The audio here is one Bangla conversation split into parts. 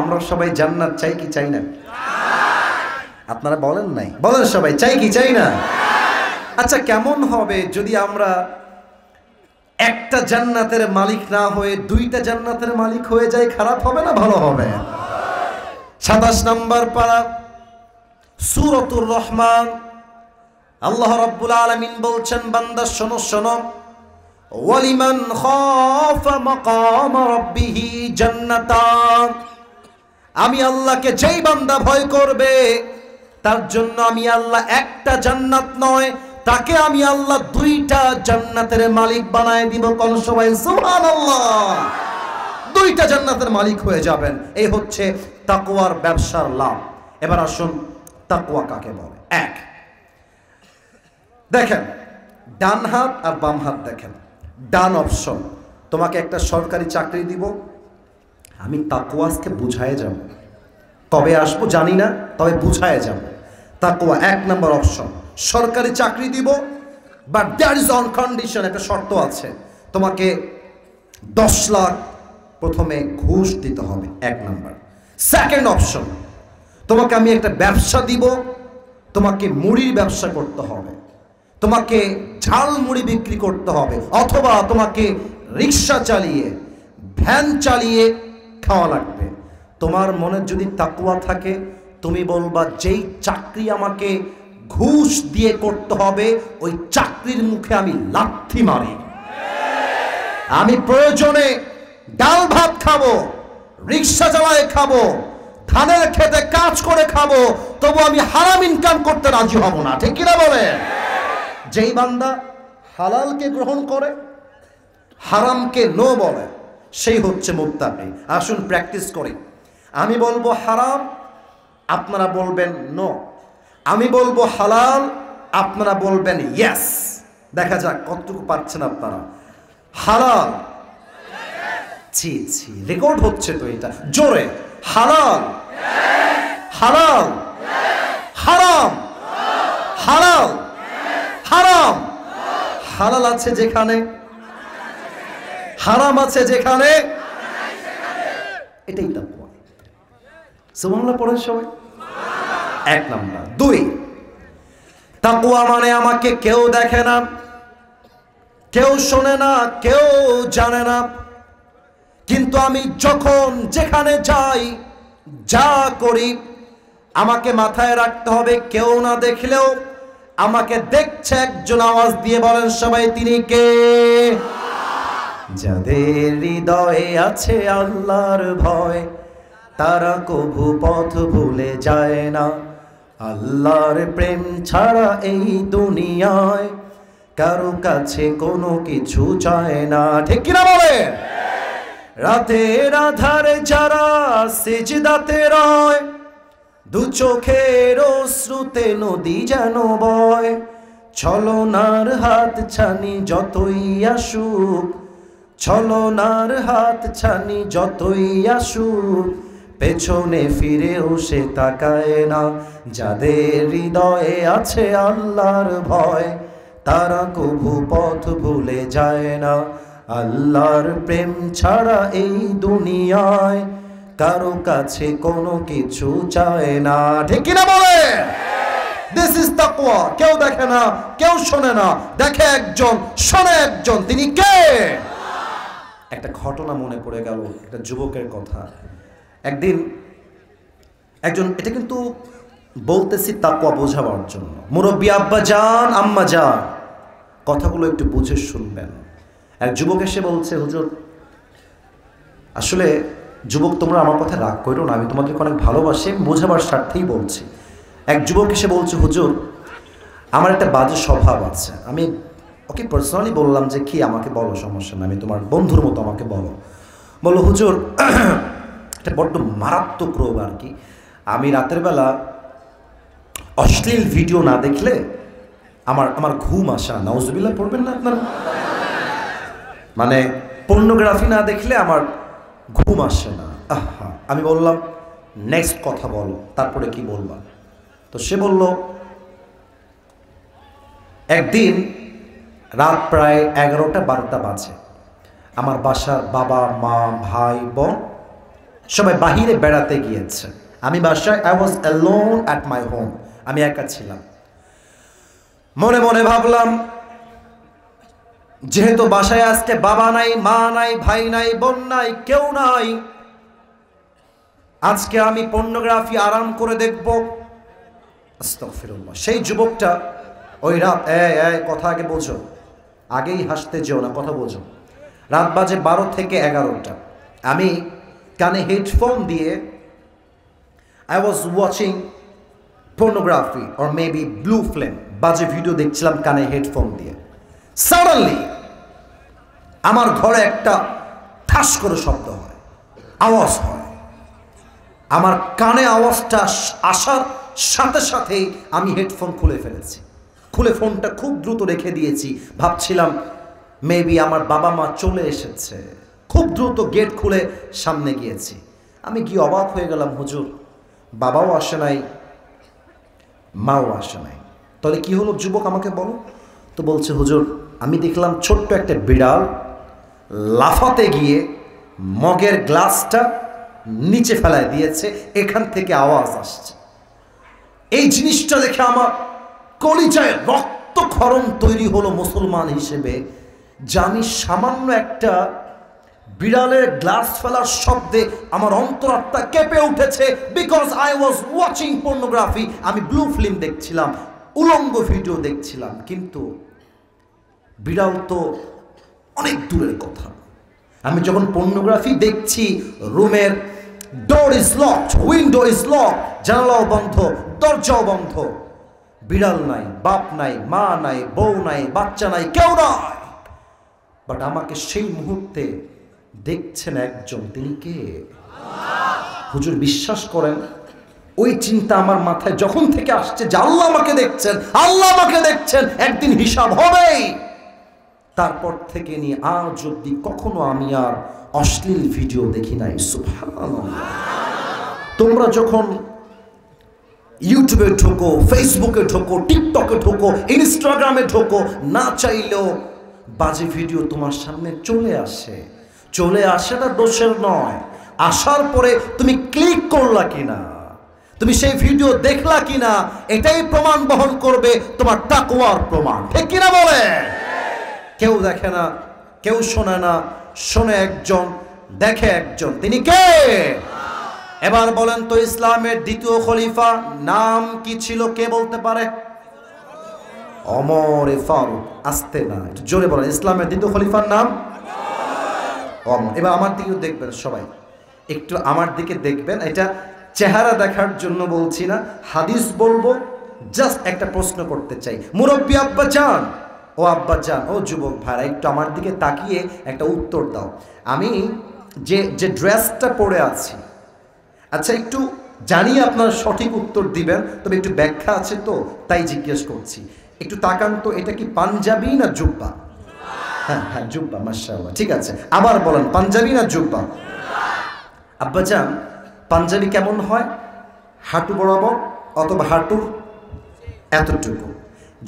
আমরা সবাই জান্নাত চাই কি চাই না? আপনারা বলেন নাই, বলেন সবাই চাই কি চাই না? আচ্ছা, কেমন হবে যদি আমরা একটা জান্নাতের মালিক না হয়ে দুইটা জান্নাতের মালিক হয়ে যাই? খারাপ হবে না ভালো হবে? 27 নম্বর পারা সূরাতুর রহমান, আল্লাহ রাব্বুল আলামিন বলছেন, বান্দা শোনো শোনো, ওয়ালিমান খাফা মাকাম রাব্বিহি জান্নাতান, আমি আল্লাহকে যেই বান্দা ভয় করবে তার জন্য আমি আল্লাহ একটা জান্নাত নয়, তাকে আমি আল্লাহ দুইটা জান্নাতের মালিক বানায় দিব। কোন সবাই সুবহানাল্লাহ, দুইটা জান্নাতের মালিক হয়ে যাবেন। এই হচ্ছে তাকওয়ার ব্যবসার লাভ। এবার আসুন তাকওয়া কাকে বলে। এক, দেখেন ডান হাত আর বাম হাত দেখেন। ডান অপশন, তোমাকে একটা সরকারি চাকরি দিব, আমি তাকওয়াকে বুঝায় যাব, কবে আসবো জানি না, তবে বুঝায় যাব। তাকওয়া 1 নম্বর অপশন। সরকারি চাকরি দিব, but that is on condition, একটা শর্ত আছে, তোমাকে 10 লাখ প্রথমে ঘুষ দিতে হবে, 1 নম্বর। সেকেন্ড অপশন, তোমাকে আমি একটা ব্যবসা দিব, তোমাকে মুড়ির ব্যবসা করতে হবে, তোমাকে ঝাল মুড়ি বিক্রি করতে হবে, অথবা তোমাকে রিক্সা চালিয়ে ভ্যান চালিয়ে খাওয়া লাগবে। তোমার মনে যদি তাকওয়া থাকে, তুমি বলবা যেই চাকরি আমাকে ঘুষ দিয়ে করতে হবে ওই চাকরির মুখে আমি লাথি মারি, আমি প্রয়োজনে ডাল ভাত খাবো, রিক্সা চালায় খাবো, ধানের খেতে কাজ করে খাবো, তবু আমি হারাম ইনকাম করতে রাজি হব না। ঠিক কিনা বলে? যেই বান্দা হালালকে গ্রহণ করে, হারামকে নো বলে, সেই হচ্ছে মুত্তাকি। আসুন প্র্যাকটিস করি। আমি বলবো হারাম, আপনারা বলবেন নো। আমি বলবো হালাল, আপনারা বলবেন ইয়েস। দেখা যাক কতটুকু পাচ্ছেন আপনারা। হালাল, জি জি, রেকর্ড হচ্ছে তো এটা, জোরে। হালাল, হালাল, হারাম, হালাল, হারাম। হালাল আছে যেখানে, হারাম আছে যেখানে, এটাই তাকওয়া। সুবহানাল্লাহ পড়েন সবাই। 1 নাম্বার। 2, তাকওয়া মানে আমাকে কেউ দেখে না, কেউ শোনে না, কেউ জানে না, কিন্তু আমি যখন যেখানে যাই, যা করি, আমাকে মাথায় রাখতে হবে কেউ না দেখলেও আমাকে দেখছে একজন। আওয়াজ দিয়ে বলেন সবাই, তিনি কে? যাদের হৃদয়ে আছে আল্লাহর ভয়, তারা কভু পথ ভুলে যায় না। আল্লাহর প্রেম ছাড়া এই দুনিয়ায় কারো কাছে কোনো কিছু চায় না। ঠিক কিনা বলে? রাতের আধারে যারা সিজদাতে রয়, দু চোখের অশ্রুতে নদী যেন বয়, ছলনার হাত ছানি যতই আসুক, ছলনার হাত ছানি যতই আসুক, পেছনে ফিরেও সে তাকায় না। যাদের হৃদয়ে আছে আল্লাহর ভয়, তারা কভু পথ ভুলে যায় না। আল্লাহর প্রেম ছাড়া এই দুনিয়ায় কারো কাছে কোনো কিছু চায় না। ঠিক কিনা বলে? দিস ইজ তাকওয়া। কেউ দেখে না, কেউ শোনে না, দেখে একজন, শোনে একজন, তিনি কে? একটা ঘটনা মনে পড়ে গেল, একটা যুবকের কথা। একদিন একজন, এটা কিন্তু বলতেছি তাকওয়া বোঝাবার জন্য, মুরব্বী আব্বা জান, আম্মা জান, কথাগুলো একটু বুঝে শুনবেন। এক যুবক এসে বলছে, হুজুর, আসলে যুবক তোমরা আমার কথা রাগ করো না, আমি তোমাদেরকে অনেক ভালোবাসি, বোঝাবার স্বার্থেই বলছি। এক যুবক এসে বলছে, হুজুর আমার একটা বাজে স্বভাব আছে। আমি ওকে পার্সোনালি বললাম যে কি, আমাকে বলো, সমস্যা না, আমি তোমার বন্ধুর মতো, আমাকে বলো। বললো, হুজুর একটা বড্ড মারাত্মক রোগ আর কি, আমি রাতের বেলা অশ্লীল ভিডিও না দেখলে আমার ঘুম আসা। নাউজুবিল্লাহ পড়বেন না আপনারা? মানে পর্নোগ্রাফি না দেখলে আমার ঘুম আসে না। আহা, আমি বললাম নেক্সট কথা বলো, তারপরে কি বলবা? তো সে বলল, একদিন রাত প্রায় 11টা 12টা বাজে, আমার বাসার বাবা মা ভাই বোন সবাই বাহিরে বেড়াতে গিয়েছে, আমি বাসায়, I was alone at my home, আমি একা ছিলাম। মনে মনে ভাবলাম, যেহেতু বাসায় আজকে বাবা নাই, মা নাই, ভাই নাই, বোন নাই, কেউ নাই, আজকে আমি পর্নোগ্রাফি আরাম করে দেখব। আস্তাগফিরুল্লাহ। সেই যুবকটা ওই রাত, কথা আগে বোঝো, আগেই হাসতে যেও না, কথা বোঝো। রাত বাজে 12 থেকে 11টা, আমি কানে হেডফোন দিয়ে I was watching pornography or maybe blue flame, বাজে ভিডিও দেখছিলাম কানে হেডফোন দিয়ে। সাডেনলি আমার ঘরে একটা ঠাস করে শব্দ হয়, আওয়াজ হয়। আমার কানে আওয়াজটা আসার সাথে সাথেই আমি হেডফোন খুলে ফেলেছি, খুলে ফোনটা খুব দ্রুত রেখে দিয়েছি। ভাবছিলাম মেবি আমার বাবা মা চলে এসেছে, খুব দ্রুত গেট খুলে সামনে গিয়েছি। আমি গিয়ে অবাক হয়ে গেলাম, হুজুর বাবাও আসে নাই, মাও আসে নাই। তাহলে কি হলো যুবক, আমাকে বলো। তো বলছে, হুজুর আমি দেখলাম ছোট্ট একটা বিড়াল লাফাতে গিয়ে মগের গ্লাসটা নিচে ফেলায় দিয়েছে, এখান থেকে আওয়াজ আসছে। এই জিনিসটা দেখে আমার কলিজায় রক্তক্ষরণ তৈরি হলো মুসলমান হিসেবে, জানি সামান্য একটা বিড়ালের গ্লাস ফেলার শব্দে আমার অন্তরাত্মা কেঁপে উঠেছে। Because I was watching pornography, আমি ব্লু ফিল্ম দেখছিলাম, উলঙ্গ ভিডিও দেখছিলাম। কিন্তু বিড়াল তো অনেক দূরের কথা। আমি যখন পর্নোগ্রাফি দেখছি, রুমের door is locked, window is locked, জানালাও বন্ধ, দরজাও বন্ধ, বিড়াল নাই, বাপ নাই, মা নাই, বউ নাই, বাচ্চা নাই, কেউ নাই। বাট আমাকে সেই মুহূর্তে দেখছেন একজন, তিনি কে? হুজুর বিশ্বাস করেন, ওই চিন্তা আমার মাথায় যখন থেকে আসছে যে আল্লাহ আমাকে দেখছেন, আল্লাহ আমাকে দেখছেন, একদিন হিসাব হবেই। তারপর থেকে নিয়ে আজ অব্দি কখনো আমি আর অশ্লীল ভিডিও দেখি নাই। সুবহানাল্লাহ। তোমরা যখন ইউটিউবে ঢোকো, ফেসবুকে ঢোকো, টিকটকে ঢোকো, ইনস্টাগ্রামে ঢোকো, না চাইলেও বাজে ভিডিও তোমার সামনে চলে আসে। চলে আসাটা দোষের নয়, আসার পরে তুমি ক্লিক করলা কিনা, তুমি সেই ভিডিও দেখলা কিনা, এটাই প্রমাণ বহন করবে তোমার তাকওয়ার প্রমাণ। ঠিক কিনা বলে? কেউ দেখে না, কেউ শোনে না, শোনে একজন, দেখে একজন, তিনি কে? এবার বলেন তো, ইসলামের দ্বিতীয় খলিফা নাম কি ছিল? কে বলতে পারে? ওমর ফারুক। আসতে না, একটু জোরে বলেন, ইসলামের দ্বিতীয় খলিফার নাম ওমর। এবার আমার দিকেও দেখবেন সবাই, একটু আমার দিকে দেখবেন। এটা চেহারা দেখার জন্য বলছি না, হাদিস বলবো। জাস্ট একটা প্রশ্ন করতে চাই, মুরব্বী আব্বা জান, ও আব্বা জান, ও যুবক ভাইরা, একটু আমার দিকে তাকিয়ে একটা উত্তর দাও। আমি যে ড্রেসটা পরে আছি, আচ্ছা একটু জানি আপনারা সঠিক উত্তর দিবেন, তবে একটু ব্যাখ্যা আছে তো তাই জিজ্ঞেস করছি। একটু তাকান তো, এটা কি পাঞ্জাবি না জুব্বা? হ্যাঁ হ্যাঁ, জুব্বা, মাশাআল্লাহ। ঠিক আছে, আবার বলেন, পাঞ্জাবি না জুব্বা? আব্বাজান, পাঞ্জাবি কেমন হয়? হাঁটু বরাবর অথবা হাঁটুর এতটুকু।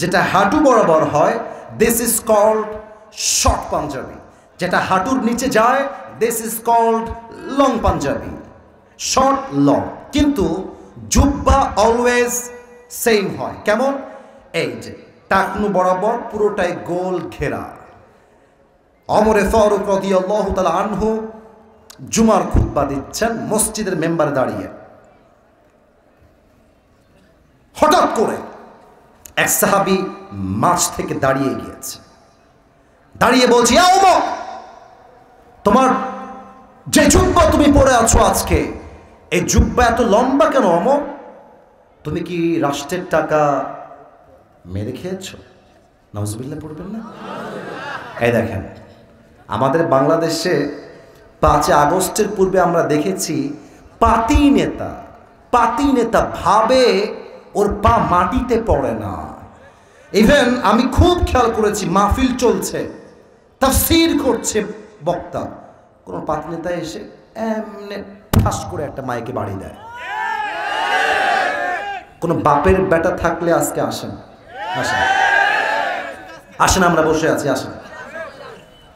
যেটা হাঁটু বরাবর হয়, this is called short Punjabi. যেটা হাঁটুর নিচে যায়, this is called long Punjabi. Short, long. কিন্তু জুব্বা অলওয়েজ সেম হয়। কেমন? এই যে টাকনু বরাবর পুরোটাই গোল ঘেরা। ওমর ফারুক রাদিয়াল্লাহু তাআলা আনহু জুমার খুতবা দিচ্ছেন মসজিদের মেম্বারে দাঁড়িয়ে। হঠাৎ করে এক সাহাবী মাঝ থেকে দাঁড়িয়ে গিয়েছে, দাঁড়িয়ে বলছে, ইয়া ওমর, তোমার যে জুব্বা তুমি পরে আছো আজকে, এই জুব্বা এত লম্বা কেন ওমর? তুমি কি রাষ্ট্রের টাকা মেরে খেয়েছো? নাউজুবিল্লাহ পড়বেন না? এই দেখেন, আমাদের বাংলাদেশে 5 আগস্টের পূর্বে আমরা দেখেছি পাতি নেতা ভাবে ওর পা মাটিতে পড়ে না। ইভেন আমি খুব খেয়াল করেছি, মাহফিল চলছে, তাফসীর করছে বক্তা, কোন পাতি নেতা এসে এমনি ঠাস করে একটা মাইকে বাড়ি দেয়। কোন বাপের বেটা থাকলে আজকে আসেন, আসেন, আমরা বসে আছি, আসেন।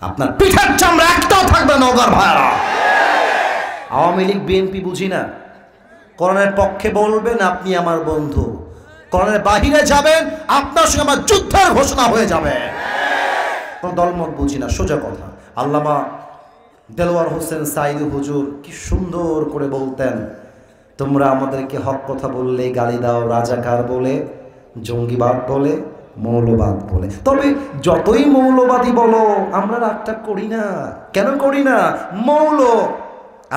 আপনার পিঠের চামড়া একটাও থাকবে না ওগার ভাইরা। আওয়ামী লীগ বিএনপি বুঝি না। কোরআনের পক্ষে বলবেন আপনি আমার বন্ধু, কোরআনের বাহিরে যাবেন আপনার সঙ্গে আমার যুদ্ধের ঘোষণা হয়ে যাবে। কোন দলমত বুঝি না, সোজা কথা। আল্লামা দেলোয়ার হোসেন সাইদি হুজুর কি সুন্দর করে বলতেন, তোমরা আমাদেরকে হক কথা বললে গালি দাও, রাজাকার বলে, জঙ্গিবাদ বলে, মৌলবাদ বলে। তবে যতই মৌলবাদী বলো আমরা রাগটা করি না। কেন করি না? মৌল।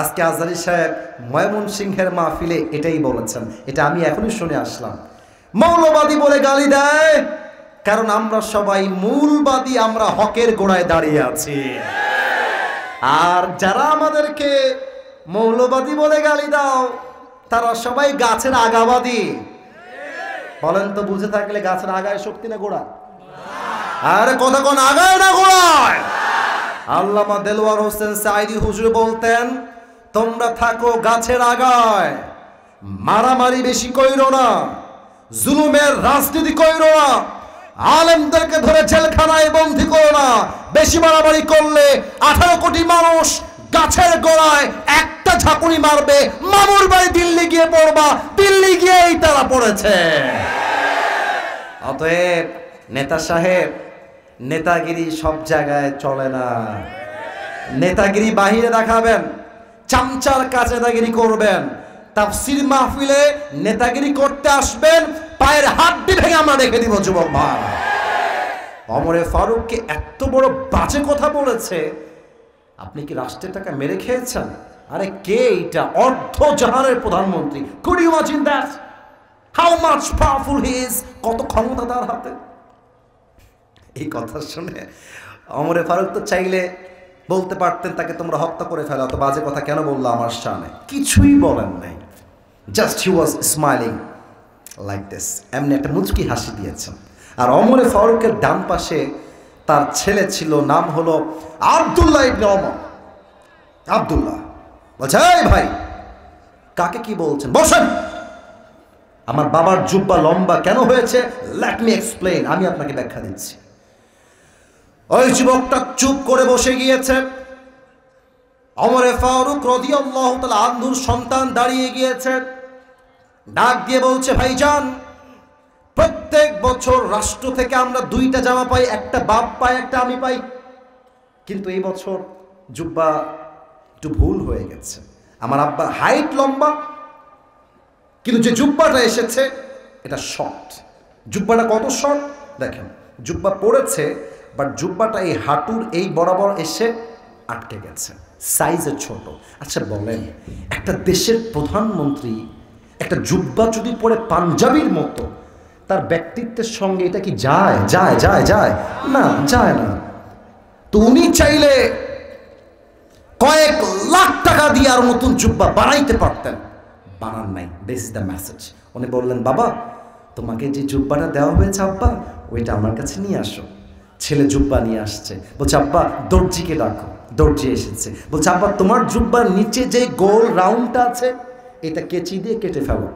আজকে আজহারী সাহেব ময়মনসিংহের মাহফিলে এটাই বলেছেন, এটা আমি এখনই শুনে আসলাম। মৌলবাদী বলে গালি দেয় কারণ আমরা সবাই মূলবাদী, আমরা হকের গোড়ায় দাঁড়িয়ে আছি। আর যারা আমাদেরকে মৌলবাদী বলে গালি দাও তারা সবাই গাছের আগাবাদী। বলেন তো, বুঝে থাকলে গাছের আগায় শক্তি না গোড়া? আরে কথা কোন আগায় না গোড়ায়? আল্লামা দেলোয়ার হোসেন সাইদি হুজুর বলতেন, তোমরা থাকো গাছের আগায়, মারামারি বেশি কইরো না, জুলুমের রাজনীতি কইরো না, আলেমদেরকে ধরে জেলখানায় বন্দী করো না। বেশি মারামারি করলে 18 কোটি মানুষ গাছের গোড়ায় একটা ঝাঁকুনি মারবে, মামুর বাড়ি দিল্লি গিয়ে পড়বা, দিল্লি গিয়েই তারা পড়েছে। অতএব নেতা সাহেব, নেতাগিরি সব জায়গায় চলে না। নেতাগিরি বাহিরে দেখাবেন, চামচার কাছে নেতাগিরি করবেন, তাফসীর মাহফিলে নেতাগিরি করতে আসবেন, পায়ের হাড্ডি ভেঙে আমরা রেখে দিব যুবক ভাই। ওমরে ফারুককে এত বড় বাজে কথা বলেছে, আপনি কি রাষ্ট্রের টাকা মেরে খেয়েছেন? আরে কে এটা? অর্ধ জাহানের প্রধানমন্ত্রী। Could you imagine that? How much powerful he is, কত ক্ষমতা তার হাতে। এই কথা শুনে ওমরে ফারুক তো চাইলে বলতে পারতেন তাকে তোমরা হত্যা করে ফেলো, তো বাজে কথা কেন বললো আমার সামনে? কিছুই বলেন নাই, just he was smiling like this, এমনি একটা মুচকি হাসি দিয়েছেন। আর ওমরে ফারুকের ডান পাশে তার ছেলে ছিল, নাম হলো আব্দুল্লাহ ইবনে ওমর। আব্দুল্লাহ বলছে, এই ভাই কাকে কি বলছেন, বসেন। আমার বাবার জুব্বা লম্বা কেন হয়েছে, লেট মি এক্সপ্লেইন, আমি আপনাকে ব্যাখ্যা দিচ্ছি। ওই যুবকটা চুপ করে বসে গিয়েছে। ওমরে ফারুক রাদিয়াল্লাহু তাআলা আনহুর সন্তান দাঁড়িয়ে গিয়েছে, ডাক দিয়ে বলছে, ভাইজান প্রত্যেক বছর রাষ্ট্র থেকে আমরা 2টা জামা পাই, একটা বাপ পায়, একটা আমি পাই, কিন্তু এই বছর জুব্বা একটু ভুল হয়ে গেছে। আমার আব্বা হাইট লম্বা, কিন্তু যে জুব্বাটা এসেছে এটা শর্ট। জুব্বাটা কত শর্ট দেখেন, জুব্বা পড়েছে বাট জুব্বাটা এই হাঁটুর এই বরাবর এসে আটকে গেছে, সাইজে ছোট। আচ্ছা বলেন, একটা দেশের প্রধানমন্ত্রী একটা জুব্বা যদি পরে পাঞ্জাবির মতো, তার ব্যক্তিত্বের সঙ্গে এটা কি যায়? যায় যায় যায় না, যায় না। তো উনি চাইলে কয়েক লাখ টাকা দিয়ে আর নতুন জুব্বা বানাইতে পারতেন, বানান নাই। This is the message. উনি বললেন, বাবা তোমাকে যে জুব্বাটা দেওয়া হয়েছে আব্বা, ওইটা আমার কাছে নিয়ে আসো। ছেলে জুব্বা নিয়ে আসছে, বলছে আব্বা দর্জিকে ডাকো। দর্জি এসেছে, বলছে আব্বা তোমার জুব্বার নিচে যে গোল রাউন্ডটা আছে এটা কেচি দিয়ে কেটে ফেলো,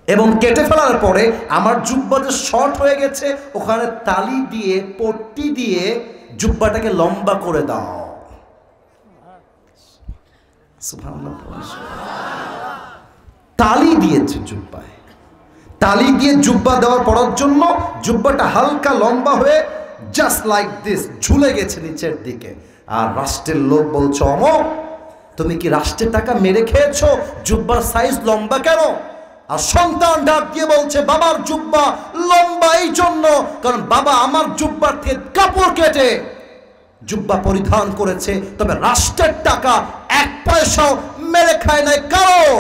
এবং কেটে ফেলার পরে আমার জুব্বা যে শর্ট হয়ে গেছে ওখানে তালি দিয়ে পট্টি দিয়ে জুব্বাটাকে লম্বা করে দাও। সুবহানাল্লাহ। তালি দিয়েছে জুব্বায়, তালি দিয়ে জুব্বা দেওয়ার পড়ার জন্য জুব্বাটা হালকা লম্বা হয়ে জাস্ট লাইক দিস ঝুলে গেছে নিচের দিকে। আর রাষ্ট্রের লোক বলছে, অমর তুমি কি রাষ্ট্রের টাকা মেরে খেয়েছো? জুব্বার সাইজ লম্বা কেন? আর সন্তান ডাক দিয়ে বলছে, বাবার জুব্বা লম্বা এই জন্য কারণ বাবা আমার জুব্বার থেকে কাপড় কেটে জুব্বা পরিধান করেছে, তবে রাষ্ট্রের টাকা 1 পয়সাও মেরে খায় নাই, কারণ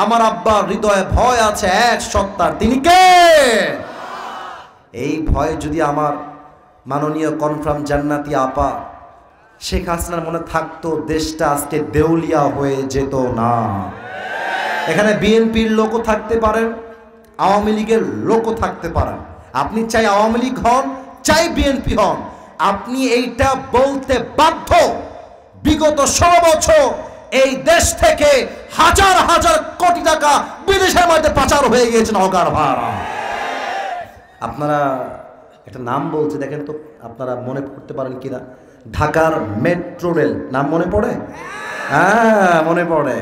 আমার আব্বার হৃদয়ে ভয় আছে এক সত্তার, তিনি কে? এই ভয় যদি আমার মাননীয় কনফার্ম জান্নাতি আপা শেখ হাসিনার মনে থাকতো, দেশটা আজকে দেউলিয়া হয়ে যেত না। এখানে বিএনপির লোকও থাকতে পারেন, আওয়ামী লীগের লোকও থাকতে পারেন। আপনি চাই আওয়ামী লীগ হন, চাই বিএনপি হন, আপনি এইটা বলতে বাধ্য, বিগত 16 বছর এই দেশ থেকে হাজার হাজার কোটি টাকা বিদেশের মধ্যে পাচার হয়ে গিয়েছে নওগাঁর ভাড়া। আপনারা একটা নাম বলছে, দেখেন তো আপনারা মনে করতে পারেন কিনা, ঢাকার মেট্রো রেল নাম মনে পড়ে? হ্যাঁ মনে পড়ে।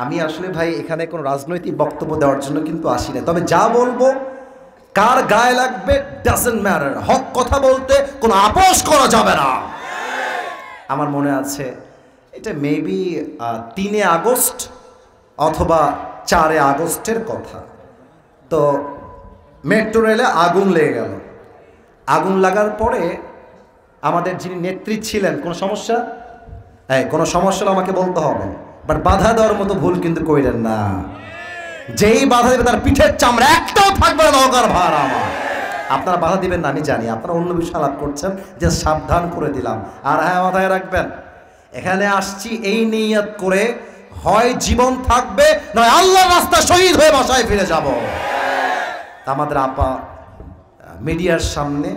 আমি আসলে ভাই এখানে কোনো রাজনৈতিক বক্তব্য দেওয়ার জন্য কিন্তু আসি না, তবে যা বলবো কার গায়ে লাগবে ডাজন্ট ম্যাটার, হক কথা বলতে কোনো আপোষ করা যাবে না। আমার মনে আছে এটা মেবি 3 আগস্ট অথবা 4 আগস্টের কথা। তো মেট্রো রেলে আগুন লেগে গেল। আগুন লাগার পরে আমাদের যিনি নেত্রী ছিলেন, কোনো সমস্যা কোনো সমস্যা হলে আমাকে বলতে হবে, বাট বাধা দেওয়ার মতো ভুল কিন্তু কইলেন না। যেই বাধা দেবে তার পিঠের চামড়া একটাও থাকবে না নওগাঁর ভাড়া আমার। আপনারা বাধা দিবেন না আমি জানি, আপনারা অন্য বিষয় আলাপ করছেন, যে সাবধান করে দিলাম। আর হ্যাঁ মাথায় রাখবেন, এখানে আসছি এই নিয়ত করে, হয় জীবন থাকবে নয় আল্লাহর রাস্তা শহীদ হয়ে বাসায় ফিরে যাব। আমাদের আপা মিডিয়ার সামনে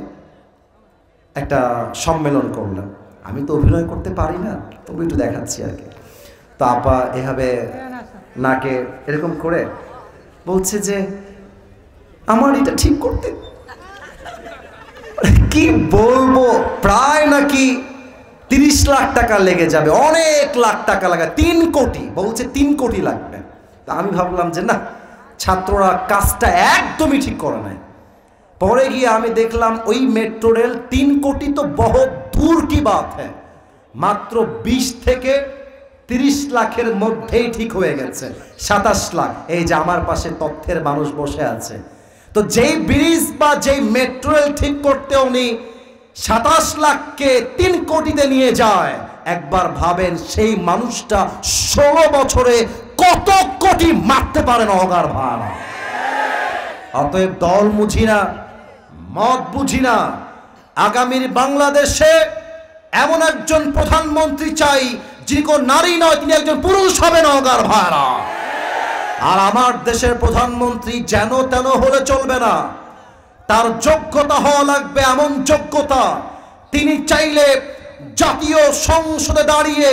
একটা সম্মেলন করলেন। আমি তো অভিনয় করতে পারি না, তবু একটু দেখাচ্ছি আর কি। তো আপা এভাবে নাকে এরকম করে বলছে যে আমার এটা ঠিক করতে, কি বলবো, প্রায় নাকি 30 লাখ টাকা লেগে যাবে, অনেক লাখ টাকা লাগে, 3 কোটি বলছে, 3 কোটি লাগবে। তা আমি ভাবলাম যে না, ছাত্ররা কাজটা একদমই ঠিক করে নাই। পরে গিয়ে আমি দেখলাম ওই মেট্রো রেল 3 কোটি তো বহুত দূর কি বাত হ্যাঁ, মাত্র 20 থেকে 30 লাখের মধ্যেই ঠিক হয়ে গেছে। 27 লাখ, এই যে আমার পাশে তথ্যের মানুষ বসে আছে। তো যেই ব্রিজ বা যেই মেট্রো রেল ঠিক করতে উনি 27 লাখকে 3 কোটিতে নিয়ে যায়, একবার ভাবেন সেই মানুষটা 16 বছরে কত কোটি মারতে পারে নওগাঁর ভাড়া। অতএব দল বুঝি না, মত বুঝি না, আগামীর বাংলাদেশে এমন একজন প্রধানমন্ত্রী চাই যিনি কোন নারী নয়, তিনি একজন পুরুষ হবে নওগাঁর ভাড়া। আর আমার দেশের প্রধানমন্ত্রী যেন তেন হলে চলবে না, তার যোগ্যতা হওয়া লাগবে এমন যোগ্যতা, তিনি চাইলে জাতীয় সংসদে দাঁড়িয়ে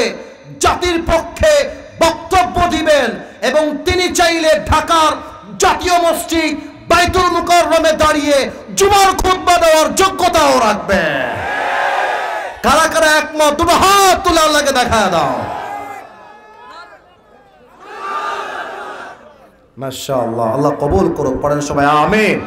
জাতির পক্ষে বক্তব্য দিবেন, এবং তিনি চাইলে ঢাকার জাতীয় মসজিদ বাইতুল মুকাররমে দাঁড়িয়ে জুমার খুতবা দেওয়ার যোগ্যতাও রাখবে। কারা কারা একমত, দুটো হাত তুলে আল্লাহকে দেখা দাও। মাশাআল্লাহ, আল্লাহ কবুল করুক, পড়েন সবাই আমিন।